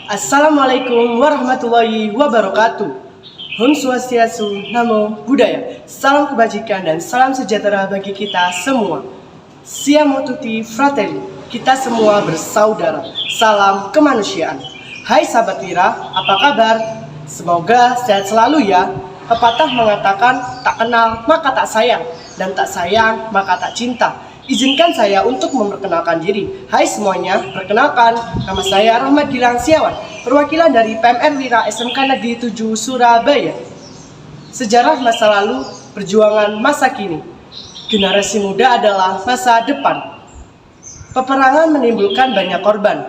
Assalamualaikum warahmatullahi wabarakatuh. Om Swastiastu, Namo Buddhaya. Salam kebajikan dan salam sejahtera bagi kita semua. Siamo tutti fratelli. Kita semua bersaudara. Salam kemanusiaan. Hai sahabat Wira, apa kabar? Semoga sehat selalu ya. Pepatah mengatakan tak kenal maka tak sayang, dan tak sayang maka tak cinta. Izinkan saya untuk memperkenalkan diri. Hai semuanya, perkenalkan, nama saya Rahmat Gilang Siawan, perwakilan dari PMR Wira SMK Negeri 7 Surabaya. Sejarah masa lalu, perjuangan masa kini. Generasi muda adalah masa depan. Peperangan menimbulkan banyak korban.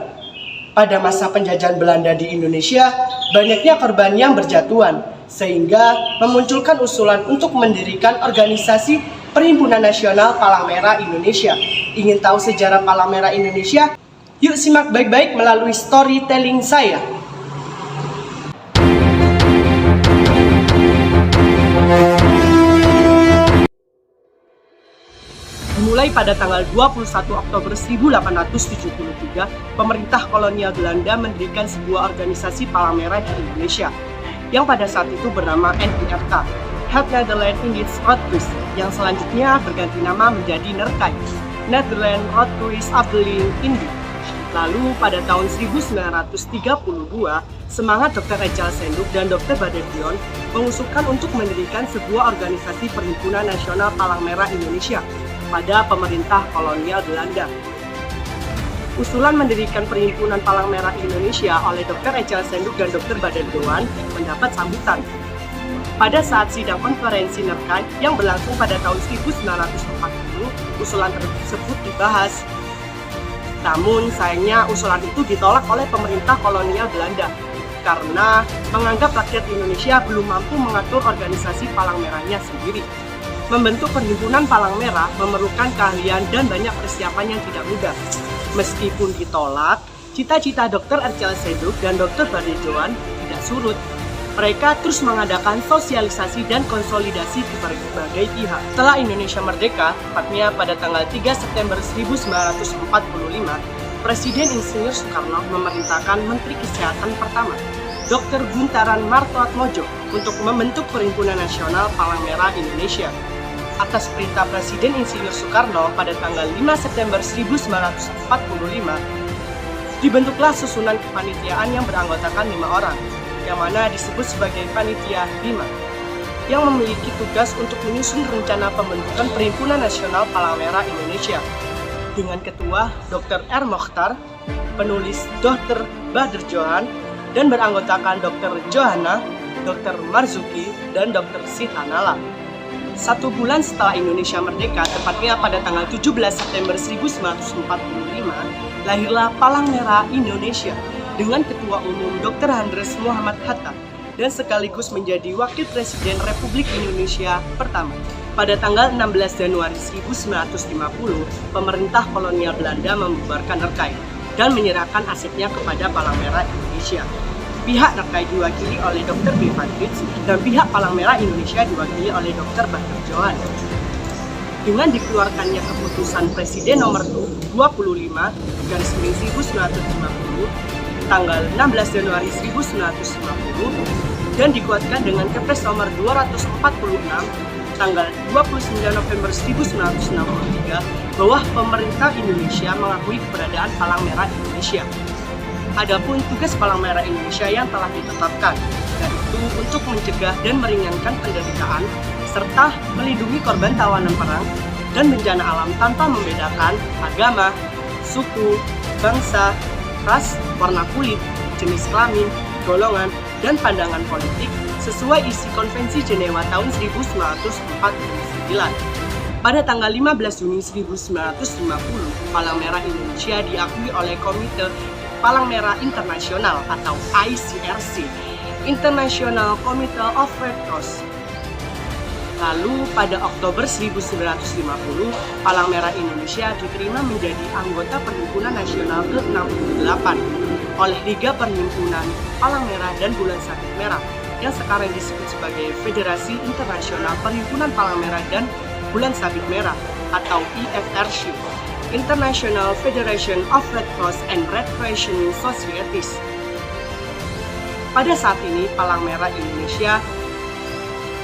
Pada masa penjajahan Belanda di Indonesia, banyaknya korban yang berjatuhan, sehingga memunculkan usulan untuk mendirikan organisasi Perhimpunan Nasional Palang Merah Indonesia. Ingin tahu sejarah Palang Merah Indonesia? Yuk simak baik-baik melalui storytelling saya. Dimulai pada tanggal 21 Oktober 1873, pemerintah kolonial Belanda mendirikan sebuah organisasi Palang Merah di Indonesia, yang pada saat itu bernama NIRK, Het Nederland Indisch Rotskruis, yang selanjutnya berganti nama menjadi NERKAI, Nederland Rotskruis Afdeling Indi. Lalu pada tahun 1932, semangat Dr. Ejal Senduk dan Dr. Badedion mengusulkan untuk mendirikan sebuah organisasi Perhimpunan Nasional Palang Merah Indonesia pada pemerintah kolonial Belanda. Usulan mendirikan Perhimpunan Palang Merah Indonesia oleh Dr. Ejal Senduk dan Dr. Badedion mendapat sambutan. Pada saat sidang konferensi NERKAI yang berlangsung pada tahun 1940, usulan tersebut dibahas. Namun sayangnya usulan itu ditolak oleh pemerintah kolonial Belanda karena menganggap rakyat Indonesia belum mampu mengatur organisasi Palang Merahnya sendiri. Membentuk Perhimpunan Palang Merah memerlukan keahlian dan banyak persiapan yang tidak mudah. Meskipun ditolak, cita-cita Dr. Ejal Senduk dan Dr. Badedion tidak surut. Mereka terus mengadakan sosialisasi dan konsolidasi ke berbagai pihak. Setelah Indonesia merdeka, tepatnya pada tanggal 3 September 1945, Presiden Insinyur Soekarno memerintahkan Menteri Kesehatan pertama, Dr. Buntaran Martoatmojo, untuk membentuk Perhimpunan Nasional Palang Merah Indonesia. Atas perintah Presiden Insinyur Soekarno pada tanggal 5 September 1945, dibentuklah susunan kepanitiaan yang beranggotakan 5 orang, yang mana disebut sebagai Panitia 5, yang memiliki tugas untuk menyusun rencana pembentukan Perhimpunan Nasional Palang Merah Indonesia, dengan Ketua Dr. R. Mokhtar, penulis Dr. Badr Johan, dan beranggotakan Dr. Johanna, Dr. Marzuki, dan Dr. Sitanala. 1 bulan setelah Indonesia merdeka, tepatnya pada tanggal 17 September 1945, lahirlah Palang Merah Indonesia dengan Ketua Umum Dr. Andres Muhammad Hatta dan sekaligus menjadi Wakil Presiden Republik Indonesia pertama. Pada tanggal 16 Januari 1950, pemerintah kolonial Belanda membubarkan NERKAI dan menyerahkan asetnya kepada Palang Merah Indonesia. Pihak NERKAI diwakili oleh Dr. B. Van Fritz dan pihak Palang Merah Indonesia diwakili oleh Dr. Badr Johan. Dengan dikeluarkannya keputusan Presiden nomor 25/1950 tanggal 16 Januari 1950 dan dikuatkan dengan Kepres nomor 246 tanggal 29 November 1963 bahwa pemerintah Indonesia mengakui keberadaan Palang Merah Indonesia. Adapun tugas Palang Merah Indonesia yang telah ditetapkan, yaitu untuk mencegah dan meringankan penderitaan serta melindungi korban tawanan perang dan bencana alam tanpa membedakan agama, suku, bangsa, ras, warna kulit, jenis kelamin, golongan, dan pandangan politik sesuai isi Konvensi Jenewa tahun 1949. Pada tanggal 15 Juni 1950, Palang Merah Indonesia diakui oleh Komite Palang Merah Internasional atau ICRC, International Committee of Red Cross. Lalu pada Oktober 1950, Palang Merah Indonesia diterima menjadi anggota Perhimpunan Nasional ke-68 oleh Liga Perhimpunan Palang Merah dan Bulan Sabit Merah yang sekarang disebut sebagai Federasi Internasional Perhimpunan Palang Merah dan Bulan Sabit Merah atau IFRC, International Federation of Red Cross and Red Crescent Societies. Pada saat ini, Palang Merah Indonesia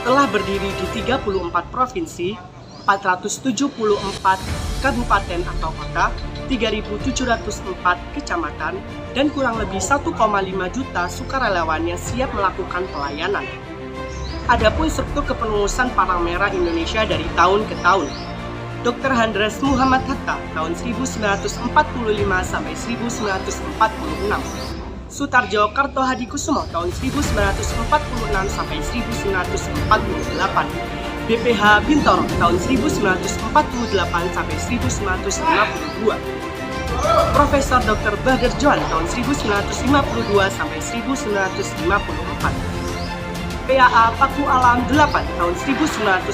telah berdiri di 34 provinsi, 474 kabupaten atau kota, 3.704 kecamatan, dan kurang lebih 1,5 juta sukarelawan yang siap melakukan pelayanan. Adapun struktur kepengurusan Palang Merah Indonesia dari tahun ke tahun. Dr. Handres Muhammad Hatta tahun 1945 sampai 1946. Sutarjo Kartohadikusumo tahun 1946 sampai 1948. BPH Bintoro tahun 1948 sampai 1952. Profesor Dr. Badar Joan tahun 1952 sampai 1954. PAA Paku Alam 8 tahun 1954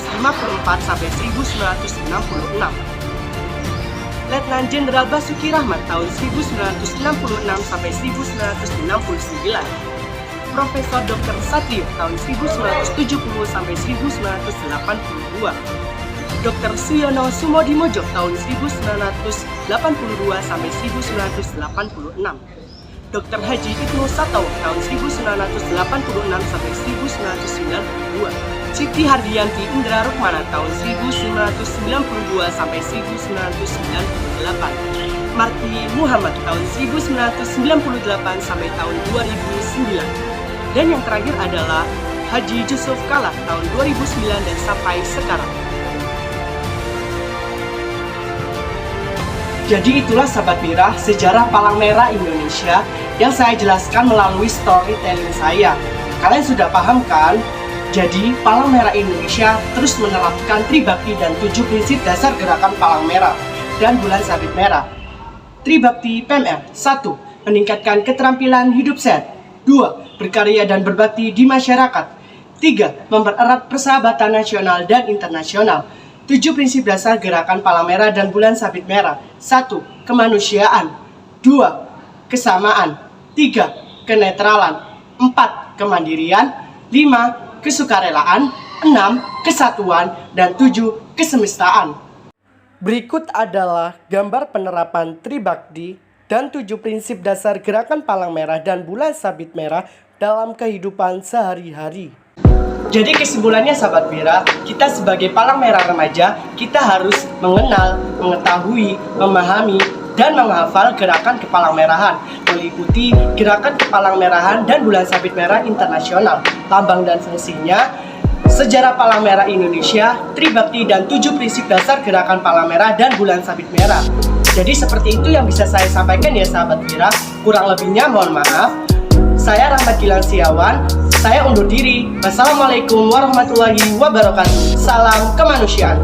sampai 1966. Letnan Jenderal Basuki Rahmat tahun 1966 sampai 1969. Profesor Dr. Satrio tahun 1970 sampai 1982. Dr. Suyono Sumodimojo tahun 1982 sampai 1986. Dr. Haji Ibnu Satawa tahun 1986 sampai 1992. Siti Hardianti Indra Rukmana tahun 1992 sampai 1998. Marti Muhammad tahun 1998 sampai tahun 2009. Dan yang terakhir adalah Haji Yusuf Kala tahun 2009 dan sampai sekarang. Jadi itulah Sahabat Mira, sejarah Palang Merah Indonesia yang saya jelaskan melalui storytelling saya. Kalian sudah paham kan? Jadi Palang Merah Indonesia terus menerapkan Tribakti dan 7 prinsip dasar gerakan Palang Merah dan Bulan Sabit Merah. Tribakti PMR: 1. Meningkatkan keterampilan hidup sehat. 2. Berkarya dan berbakti di masyarakat. 3. Mempererat persahabatan nasional dan internasional. 7 prinsip dasar gerakan Palang Merah dan Bulan Sabit Merah. 1. Kemanusiaan. 2. Kesamaan. 3. Kenetralan. 4. Kemandirian. 5. Kesukarelaan. 6. Kesatuan. Dan 7. Kesemestaan. Berikut adalah gambar penerapan Tribakti dan 7 prinsip dasar gerakan Palang Merah dan Bulan Sabit Merah dalam kehidupan sehari-hari. Jadi kesimpulannya Sahabat Mira, kita sebagai Palang Merah remaja, kita harus mengenal, mengetahui, memahami, dan menghafal gerakan Kepalang Merahan, meliputi gerakan Kepalang Merahan dan Bulan Sabit Merah Internasional, lambang dan fungsinya, sejarah Palang Merah Indonesia, Tribakti, dan 7 prinsip dasar gerakan Palang Merah dan Bulan Sabit Merah. Jadi seperti itu yang bisa saya sampaikan ya Sahabat Mira, kurang lebihnya mohon maaf. Saya Rahmat Gilang Siawan, saya undur diri. Wassalamualaikum warahmatullahi wabarakatuh. Salam kemanusiaan.